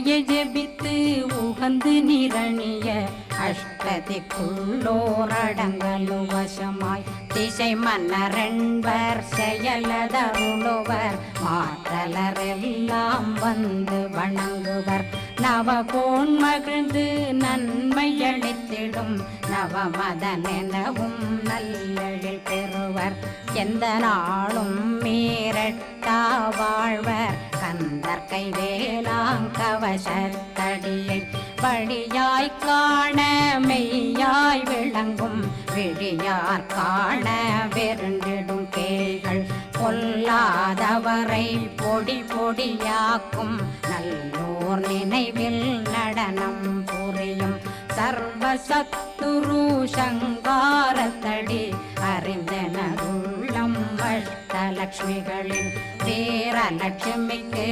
அடியை ஜெபித்து உகந்து நிரணிய அஷ்டதிக்குள்ளோரடங்கலு வசமாய் திசை மன்னரென்பர் செயலதருளுவர் மாற்றலரெல்லாம் வந்து வணங்குவர் நவகோன் மகிழ்ந்து நன்மையளித்திடும் நவமதனெனவும் நல்லெழில் பெறுவர் எந்த நாளும் மீறட்டா வாழ்வர் கந்தற்கை வேளாங்கவசத்தடியை வழியாய் காண மெய்யாய் விளங்கும் விழியார் காண வெருண்டிடும் கேள்கள் பொல்லாதவரை பொடி பொடியாக்கும் நல்லோர் நினைவில் நடனம் புரியும் சர்வசத்துரு சங்காரத்தடி அறிந்தனருள்ளம் அஷ்டலட்சுமிகளின் வீரலட்சுமிக்கு